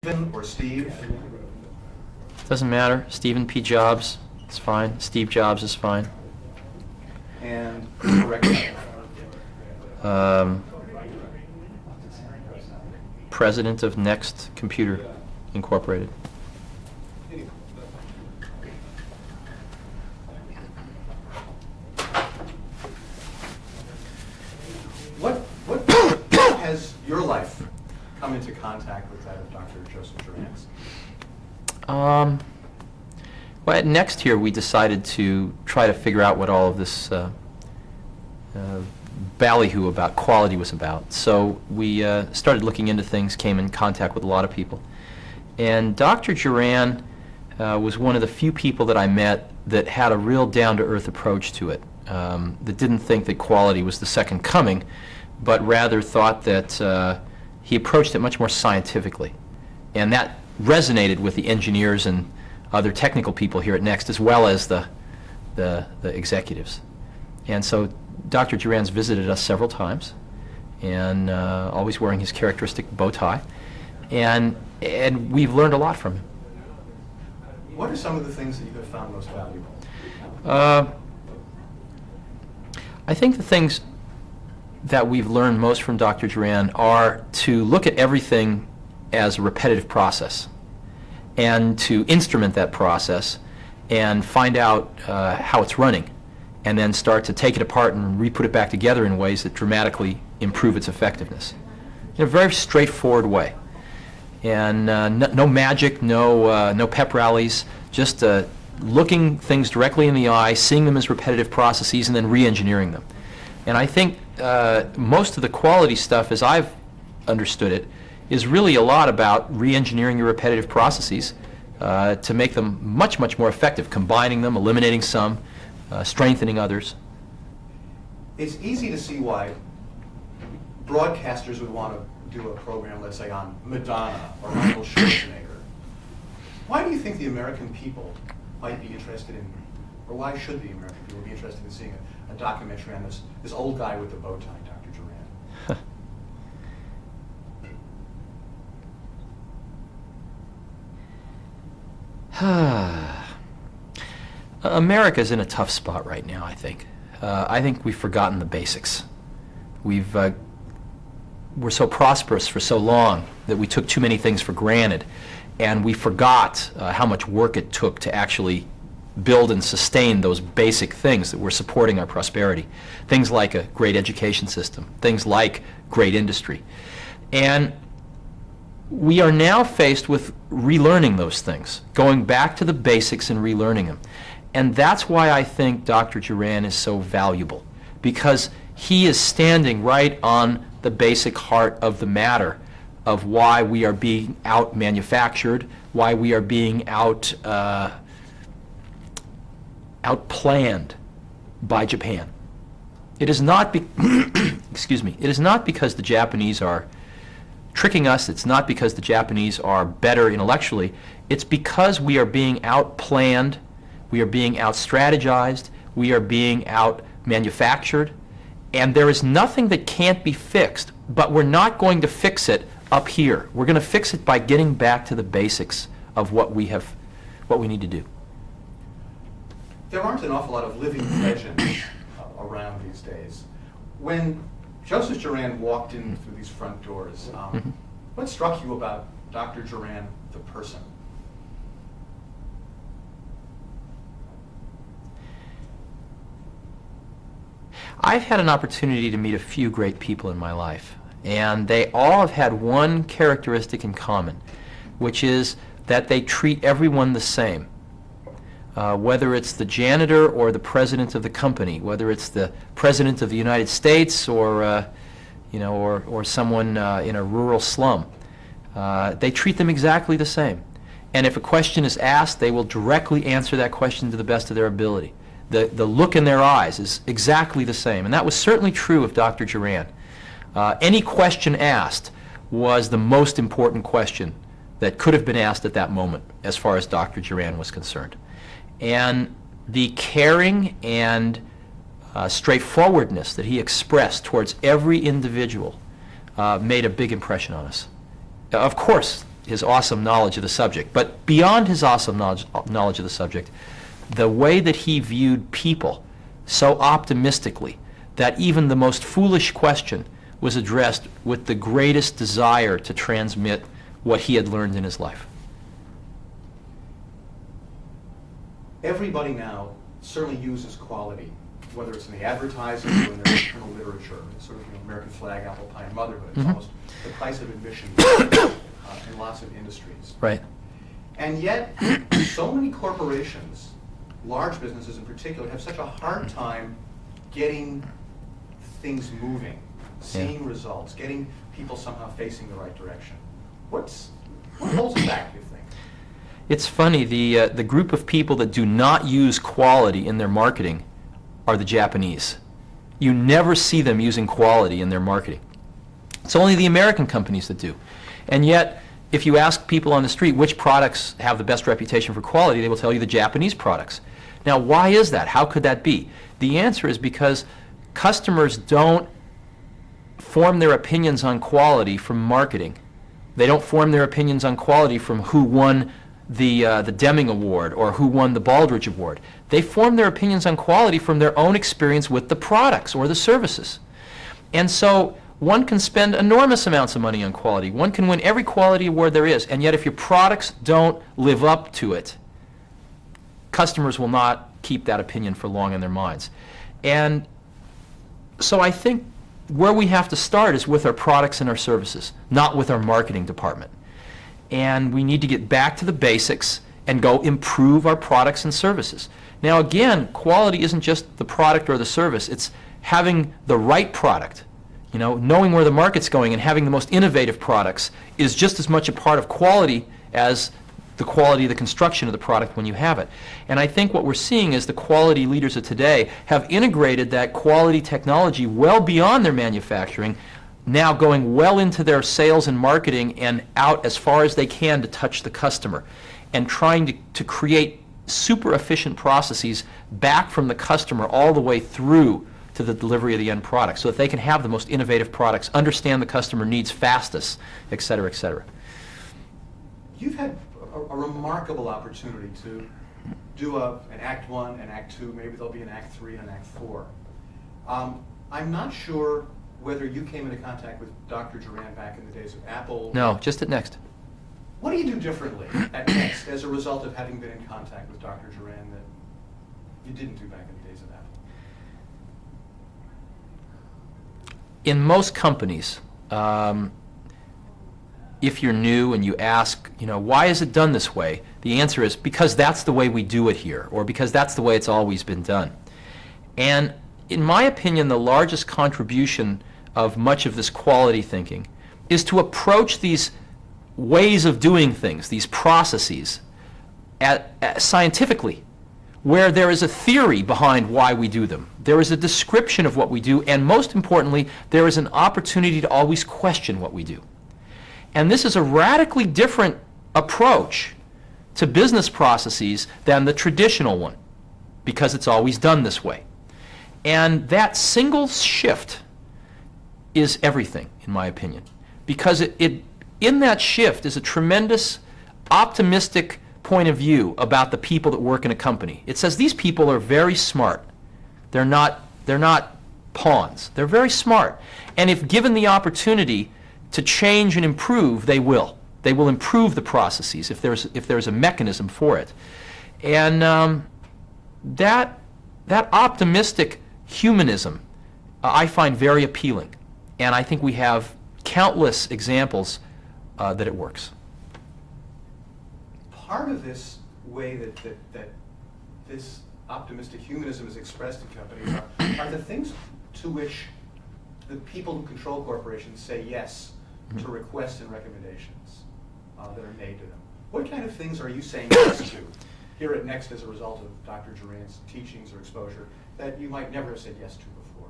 Stephen or Steve? Doesn't matter. Stephen P. Jobs is fine. Steve Jobs is fine. And correct. President of Next Computer Incorporated. What has your life come into contact with that of Dr. Joseph Duran's? Well, at Next here, we decided to try to figure out what all of this ballyhoo about quality was about. So we started looking into things, came in contact with a lot of people. And Dr. Duran was one of the few people that I met that had a real down-to-earth approach to it, that didn't think that quality was the second coming, but rather thought that he approached it much more scientifically. And that resonated with the engineers and other technical people here at Next, as well as the executives. And so Dr. Duran's visited us several times, and always wearing his characteristic bow tie, and we've learned a lot from him. What are some of the things that you have found most valuable? I think the things that we've learned most from Dr. Duran are to look at everything as a repetitive process, and to instrument that process and find out how it's running, and then start to take it apart and re-put it back together in ways that dramatically improve its effectiveness in a very straightforward way. And no magic, no pep rallies, just looking things directly in the eye, seeing them as repetitive processes, and then re-engineering them. And I think most of the quality stuff, as I've understood it, is really a lot about re-engineering your repetitive processes to make them much, much more effective, combining them, eliminating some, strengthening others. It's easy to see why broadcasters would want to do a program, let's say, on Madonna or Michael Schwarzenegger. Why do you think the American people might be interested in, or why should the American people be interested in seeing a documentary on this old guy with the bow tie, Dr. Duran? America's in a tough spot right now, I think. I think we've forgotten the basics. We're so prosperous for so long that we took too many things for granted, and we forgot how much work it took to actually build and sustain those basic things that were supporting our prosperity. Things like a great education system, things like great industry. And we are now faced with relearning those things, going back to the basics and relearning them. And that's why I think Dr. Duran is so valuable, because he is standing right on the basic heart of the matter of why we are being out-manufactured, why we are being out-planned by Japan. It is not excuse me, it is not because the Japanese are tricking us, it's not because the Japanese are better intellectually, it's because we are being out-planned, we are being out-strategized, we are being out-manufactured, and there is nothing that can't be fixed, but we're not going to fix it up here. We're going to fix it by getting back to the basics of what we need to do. There aren't an awful lot of living legends around these days. When Joseph Duran walked in through these front doors, what struck you about Dr. Duran, the person? I've had an opportunity to meet a few great people in my life, and they all have had one characteristic in common, which is that they treat everyone the same. Whether it's the janitor or the president of the company, whether it's the president of the United States or someone in a rural slum, they treat them exactly the same. And if a question is asked, they will directly answer that question to the best of their ability. The look in their eyes is exactly the same, and that was certainly true of Dr. Duran. Any question asked was the most important question that could have been asked at that moment as far as Dr. Duran was concerned. And the caring and straightforwardness that he expressed towards every individual made a big impression on us. Of course, his awesome knowledge of the subject. But beyond his awesome knowledge of the subject, the way that he viewed people so optimistically that even the most foolish question was addressed with the greatest desire to transmit what he had learned in his life. Everybody now certainly uses quality, whether it's in the advertising or in their internal literature. It's sort of American flag, apple pie, and motherhood. It's almost the price of admission in lots of industries. Right. And yet, so many corporations, large businesses in particular, have such a hard time getting things moving, seeing results, getting people somehow facing the right direction. What holds it back, do you think? It's funny, the group of people that do not use quality in their marketing are the Japanese. You never see them using quality in their marketing. It's only the American companies that do. And yet, if you ask people on the street which products have the best reputation for quality, they will tell you the Japanese products. Now, why is that? How could that be? The answer is because customers don't form their opinions on quality from marketing. They don't form their opinions on quality from who won the Deming Award or who won the Baldrige Award. They form their opinions on quality from their own experience with the products or the services. And so one can spend enormous amounts of money on quality. One can win every quality award there is, and yet if your products don't live up to it, customers will not keep that opinion for long in their minds. And so I think where we have to start is with our products and our services, not with our marketing department. And we need to get back to the basics and go improve our products and services. Now again, quality isn't just the product or the service, it's having the right product. You know, knowing where the market's going and having the most innovative products is just as much a part of quality as the quality of the construction of the product when you have it. And I think what we're seeing is the quality leaders of today have integrated that quality technology well beyond their manufacturing, now going well into their sales and marketing and out as far as they can to touch the customer, and trying to create super efficient processes back from the customer all the way through to the delivery of the end product so that they can have the most innovative products, understand the customer needs fastest, et cetera, et cetera. You've had a remarkable opportunity to do an Act 1 and Act 2, maybe there'll be an Act 3 and an Act 4. I'm not sure whether you came into contact with Dr. Duran back in the days of Apple. No, just at Next. What do you do differently at Next as a result of having been in contact with Dr. Duran that you didn't do back in the days of Apple? In most companies, if you're new and you ask, you know, why is it done this way? The answer is because that's the way we do it here, or because that's the way it's always been done. And in my opinion, the largest contribution of much of this quality thinking is to approach these ways of doing things, these processes, scientifically, where there is a theory behind why we do them. There is a description of what we do, and most importantly, there is an opportunity to always question what we do. And this is a radically different approach to business processes than the traditional one, because it's always done this way. And that single shift is everything, in my opinion, because in that shift is a tremendous optimistic point of view about the people that work in a company. It says these people are very smart. They're not pawns. They're very smart. And if given the opportunity to change and improve, they will. They will improve the processes if there's a mechanism for it. And that optimistic humanism I find very appealing. And I think we have countless examples that it works. Part of this way that this optimistic humanism is expressed in companies are the things to which the people who control corporations say yes to requests and recommendations that are made to them. What kind of things are you saying yes to here at Next as a result of Dr. Duran's teachings or exposure that you might never have said yes to before?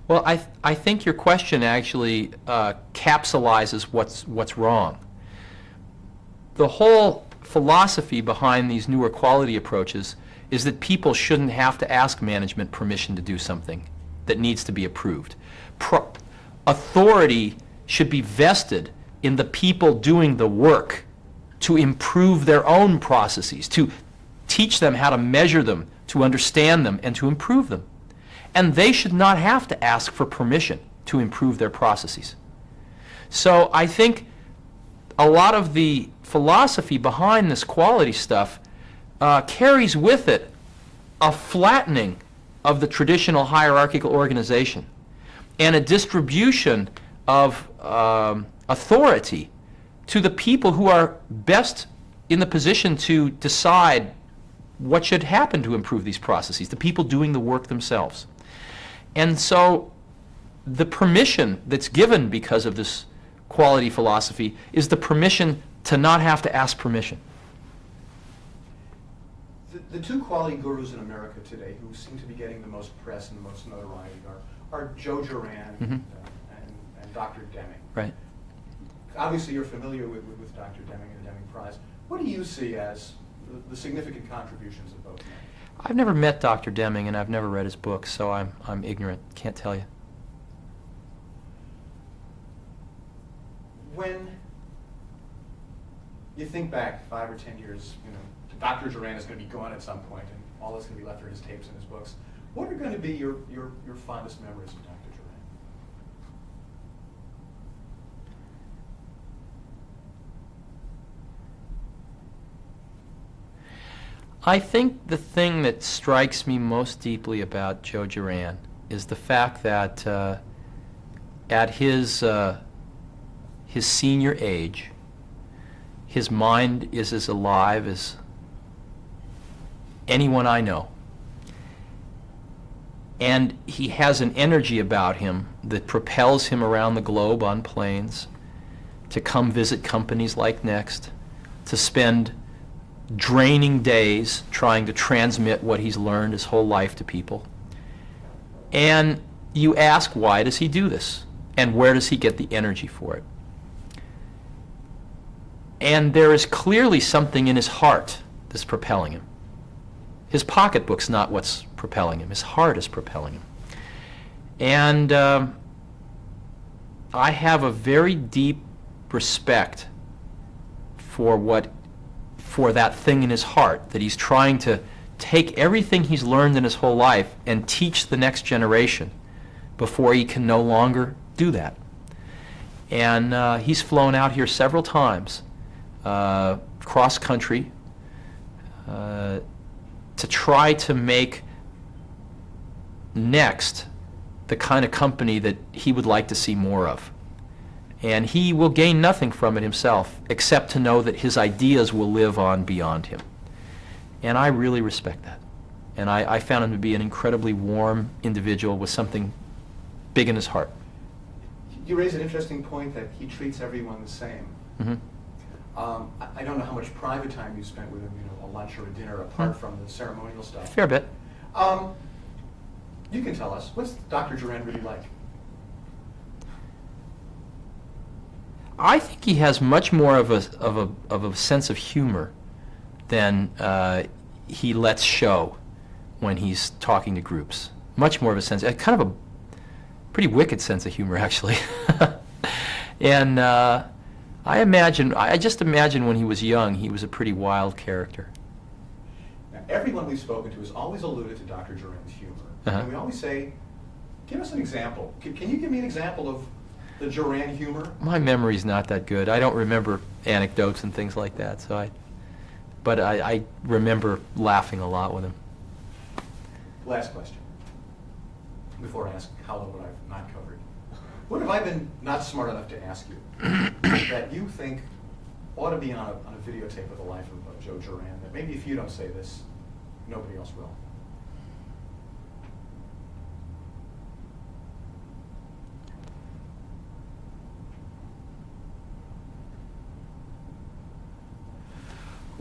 Well, I think your question actually capsulizes what's wrong. The whole philosophy behind these newer quality approaches is that people shouldn't have to ask management permission to do something that needs to be approved. Authority should be vested in the people doing the work to improve their own processes, to teach them how to measure them, to understand them, and to improve them. And they should not have to ask for permission to improve their processes. So I think a lot of the philosophy behind this quality stuff carries with it a flattening of the traditional hierarchical organization and a distribution of authority to the people who are best in the position to decide what should happen to improve these processes, the people doing the work themselves. And so the permission that's given because of this quality philosophy is the permission to not have to ask permission. The two quality gurus in America today who seem to be getting the most press and the most notoriety are Joe Duran and Dr. Deming. Right. Obviously, you're familiar with Dr. Deming and the Deming Prize. What do you see as the significant contributions of both men? I've never met Dr. Deming, and I've never read his books, so I'm ignorant. Can't tell you. When you think back 5 or 10 years, Dr. Duran is going to be gone at some point, and all that's going to be left are his tapes and his books. What are going to be your fondest memories of Dr. Duran? I think the thing that strikes me most deeply about Joe Duran is the fact that at his senior age, his mind is as alive as anyone I know. And he has an energy about him that propels him around the globe on planes, to come visit companies like Next, to spend draining days trying to transmit what he's learned his whole life to people. And you ask, why does he do this? And where does he get the energy for it? And there is clearly something in his heart that's propelling him. His pocketbook's not what's propelling him. His heart is propelling him. And I have a very deep respect for that thing in his heart, that he's trying to take everything he's learned in his whole life and teach the next generation before he can no longer do that. And he's flown out here several times, cross country, to try to make Next the kind of company that he would like to see more of. And he will gain nothing from it himself, except to know that his ideas will live on beyond him. And I really respect that. And I found him to be an incredibly warm individual with something big in his heart. You raise an interesting point that he treats everyone the same. Mm-hmm. I don't know how much private time you spent with him, a lunch or a dinner, apart from the ceremonial stuff. Fair bit. You can tell us, what's Dr. Duran really like? I think he has much more of a sense of humor than he lets show when he's talking to groups. Much more of a sense, kind of a pretty wicked sense of humor, actually. And I just imagine when he was young, he was a pretty wild character. Now, everyone we've spoken to has always alluded to Dr. Duran's humor. Uh-huh. And we always say, give us an example. Can you give me an example of the Duran humor? My memory's not that good. I don't remember anecdotes and things like that, but I remember laughing a lot with him. Last question, before I ask Howell what I've not covered. What have I been not smart enough to ask you that you think ought to be on a videotape of the life of Joe Duran, that maybe if you don't say this, nobody else will?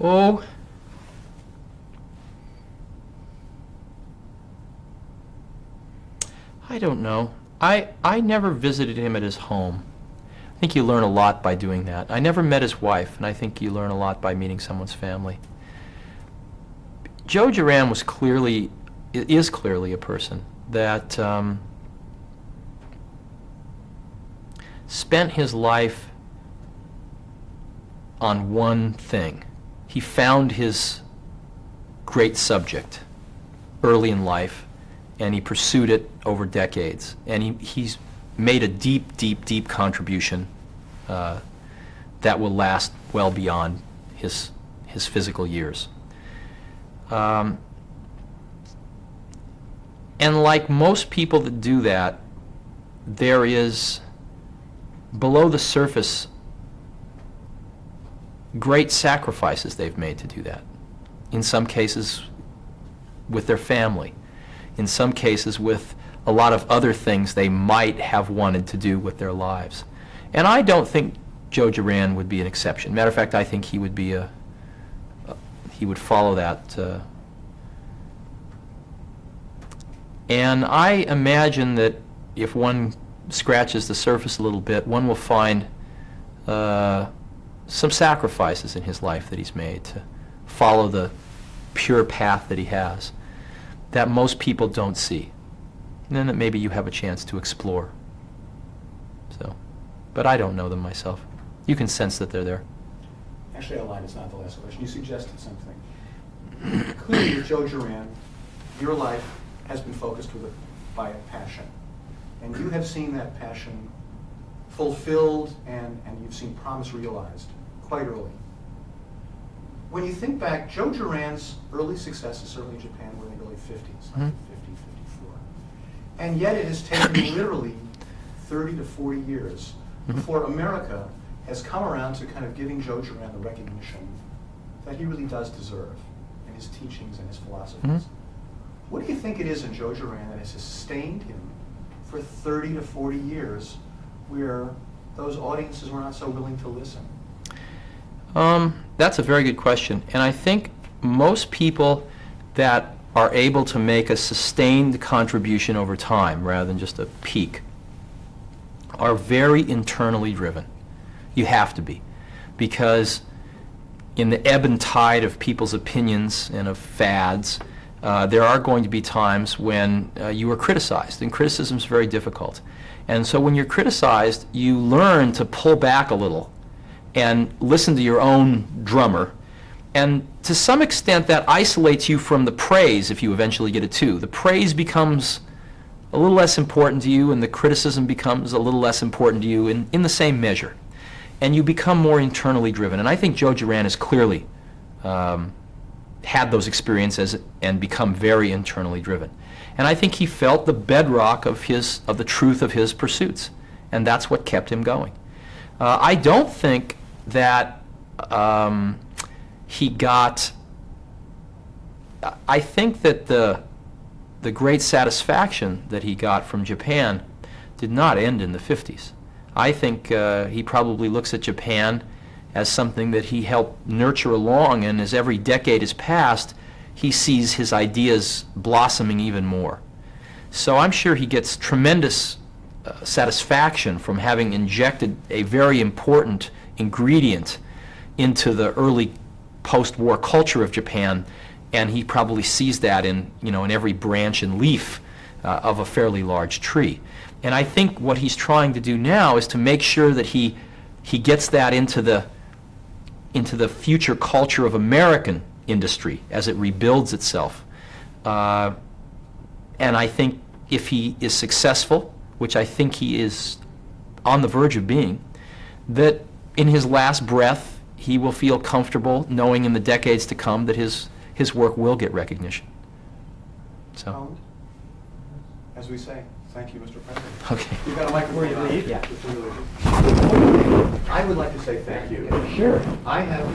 Oh, I don't know. I never visited him at his home. I think you learn a lot by doing that. I never met his wife, and I think you learn a lot by meeting someone's family. Joe Duran is clearly a person that spent his life on one thing. He found his great subject early in life, and he pursued it over decades. And he's made a deep, deep, deep contribution that will last well beyond his physical years. And like most people that do that, there is, below the surface, great sacrifices they've made to do that. In some cases with their family. In some cases with a lot of other things they might have wanted to do with their lives. And I don't think Joe Duran would be an exception. Matter of fact, I think he would be he would follow that. And I imagine that if one scratches the surface a little bit, one will find some sacrifices in his life that he's made to follow the pure path that he has that most people don't see. And then that maybe you have a chance to explore. So, but I don't know them myself. You can sense that they're there. Actually, I lied. It's not the last question. You suggested something. Clearly, with Joe Duran, your life has been focused by a passion. And you have seen that passion fulfilled and you've seen promise realized quite early. When you think back, Joe Duran's early successes, certainly in Japan, were in the early 50s, 50, 54. And yet it has taken literally 30 to 40 years before America has come around to kind of giving Joe Duran the recognition that he really does deserve in his teachings and his philosophies. What do you think it is in Joe Duran that has sustained him for 30 to 40 years where those audiences were not so willing to listen? That's a very good question. And I think most people that are able to make a sustained contribution over time rather than just a peak are very internally driven. You have to be. Because in the ebb and tide of people's opinions and of fads, there are going to be times when you are criticized, and criticism is very difficult. And so when you're criticized, you learn to pull back a little and listen to your own drummer. And to some extent, that isolates you from the praise if you eventually get it too. The praise becomes a little less important to you, and the criticism becomes a little less important to you in the same measure. And you become more internally driven. And I think Joe Duran has clearly had those experiences and become very internally driven. And I think he felt the bedrock of the truth of his pursuits, and that's what kept him going. I don't think that he got. I think that the great satisfaction that he got from Japan did not end in the 50s. I think he probably looks at Japan as something that he helped nurture along, and as every decade has passed, he sees his ideas blossoming even more. So I'm sure he gets tremendous satisfaction from having injected a very important ingredient into the early post-war culture of Japan, and he probably sees that in every branch and leaf of a fairly large tree. And I think what he's trying to do now is to make sure that he gets that into the future culture of American industry as it rebuilds itself. And I think if he is successful, which I think he is on the verge of being, that in his last breath he will feel comfortable knowing in the decades to come that his work will get recognition. So, as we say, thank you, Mr. President. okay. You've got a microphone. Before you leave? Yeah. I would like to say thank you. Sure. I have,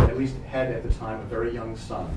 at least had at the time, a very young son.